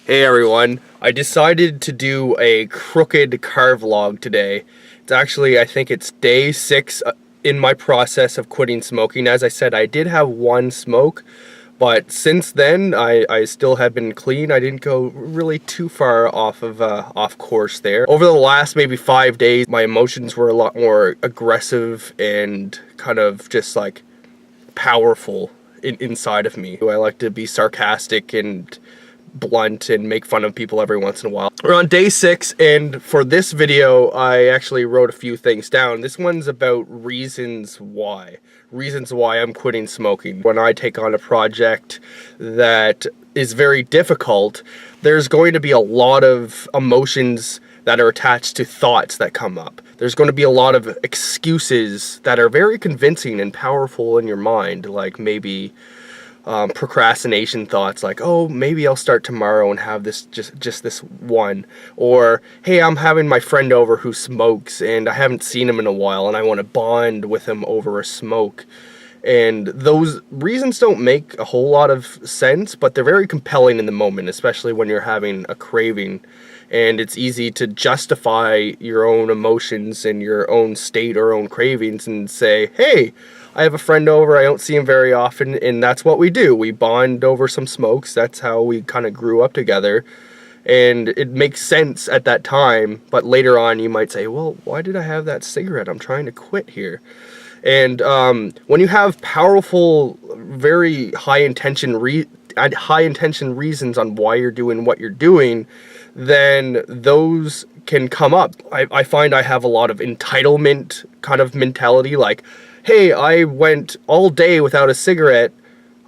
Hey everyone, I decided to do a crooked car vlog today. It's actually, I think it's day 6 in my process of quitting smoking. As I said, I did have one smoke, but since then I still have been clean. I didn't go really too far off course there. Over the last maybe 5 days, my emotions were a lot more aggressive and kind of just like powerful inside of me. I like to be sarcastic and blunt and make fun of people every once in a while. We're on day 6, and for this video I actually wrote a few things down. This one's about reasons why I'm quitting smoking. When I take on a project that is very difficult, there's going to be a lot of emotions that are attached to thoughts that come up. There's going to be a lot of excuses that are very convincing and powerful in your mind, like maybe procrastination thoughts like, oh, maybe I'll start tomorrow and have this just this one, or hey, I'm having my friend over who smokes and I haven't seen him in a while and I want to bond with him over a smoke. And those reasons don't make a whole lot of sense, but they're very compelling in the moment, especially when you're having a craving. And it's easy to justify your own emotions and your own state or own cravings and say, hey, I have a friend over, I don't see him very often, and that's what we do. We bond over some smokes. That's how we kind of grew up together. And it makes sense at that time, but later on you might say, well, why did I have that cigarette? I'm trying to quit here. And when you have powerful, very high intention reasons on why you're doing what you're doing, then those can come up. I find I have a lot of entitlement kind of mentality, like, hey, I went all day without a cigarette.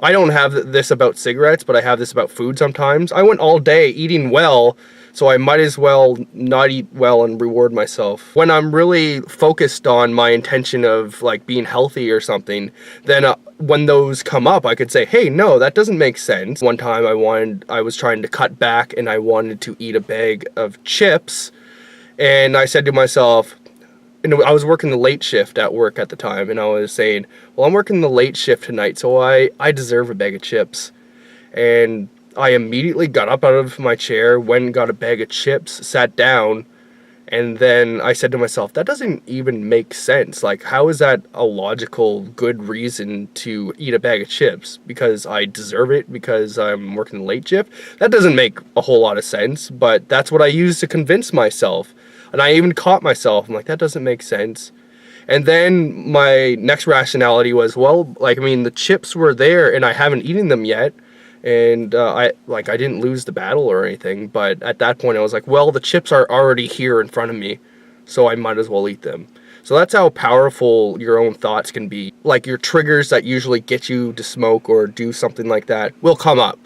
I don't have this about cigarettes, but I have this about food sometimes. I went all day eating well, so I might as well not eat well and reward myself. When I'm really focused on my intention of like being healthy or something, then when those come up, I could say, hey, no, that doesn't make sense. One time I was trying to cut back and I wanted to eat a bag of chips, and I said to myself, and I was working the late shift at work at the time, and I was saying, well, I'm working the late shift tonight, so I deserve a bag of chips. And I immediately got up out of my chair, went and got a bag of chips, sat down, and then I said to myself, that doesn't even make sense. Like, how is that a logical, good reason to eat a bag of chips? Because I deserve it, because I'm working the late shift? That doesn't make a whole lot of sense, but that's what I used to convince myself. And I even caught myself. I'm like, that doesn't make sense. And then my next rationality was, well, like, I mean, the chips were there and I haven't eaten them yet. And I didn't lose the battle or anything. But at that point I was like, well, the chips are already here in front of me, so I might as well eat them. So that's how powerful your own thoughts can be. Like, your triggers that usually get you to smoke or do something like that will come up.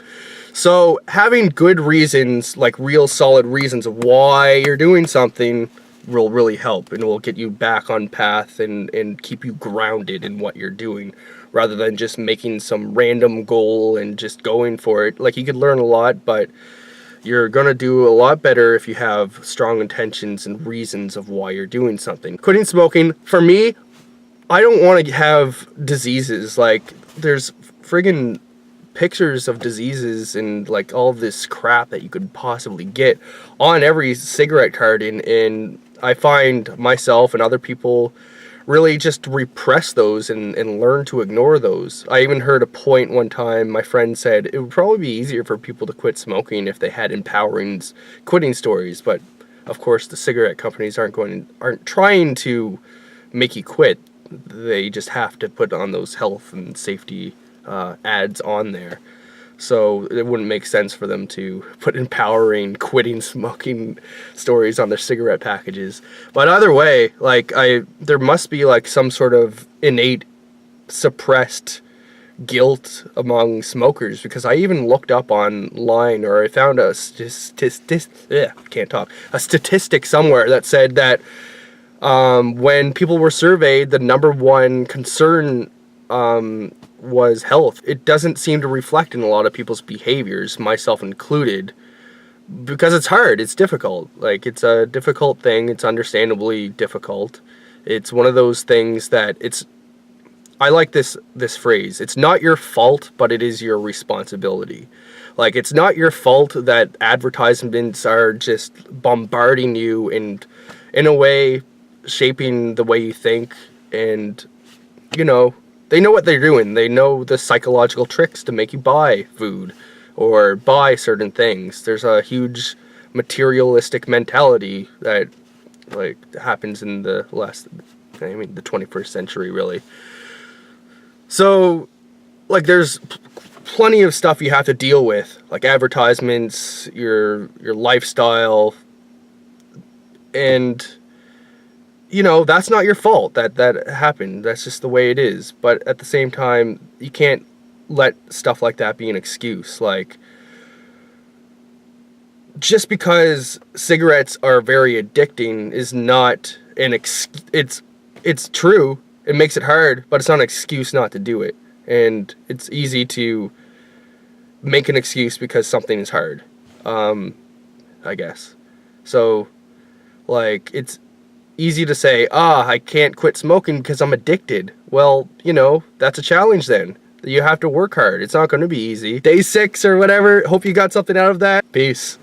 So having good reasons, like real solid reasons of why you're doing something, will really help and will get you back on path and keep you grounded in what you're doing, rather than just making some random goal and just going for it. Like, you could learn a lot, but you're gonna do a lot better if you have strong intentions and reasons of why you're doing something. Quitting smoking, for me, I don't want to have diseases. Like, there's friggin' pictures of diseases and like all this crap that you could possibly get on every cigarette carton, and I find myself and other people really just repress those and learn to ignore those. I even heard a point one time, my friend said it would probably be easier for people to quit smoking if they had empowering quitting stories, but of course the cigarette companies aren't trying to make you quit. They just have to put on those health and safety ads on there. So it wouldn't make sense for them to put empowering quitting smoking stories on their cigarette packages. But either way, like, there must be like some sort of innate suppressed guilt among smokers, because I even looked up online, or I found a statistic somewhere that said that when people were surveyed, the number one concern was health. It doesn't seem to reflect in a lot of people's behaviors, myself included, because it's hard, it's difficult. Like, it's a difficult thing, it's understandably difficult. It's one of those things that I like this phrase, it's not your fault, but it is your responsibility. Like, it's not your fault that advertisements are just bombarding you and, in a way, shaping the way you think. And, you know, they know what they're doing. They know the psychological tricks to make you buy food or buy certain things. There's a huge materialistic mentality that, like, happens in the 21st century, really. So, like, there's plenty of stuff you have to deal with, like advertisements, your lifestyle, and, you know, that's not your fault that happened. That's just the way it is. But at the same time, you can't let stuff like that be an excuse. Like, just because cigarettes are very addicting is not an it's true. It makes it hard, but it's not an excuse not to do it. And it's easy to make an excuse because something is hard, I guess. So, like, it's easy to say, I can't quit smoking because I'm addicted. Well, you know, that's a challenge then. You have to work hard. It's not going to be easy. Day 6 or whatever. Hope you got something out of that. Peace.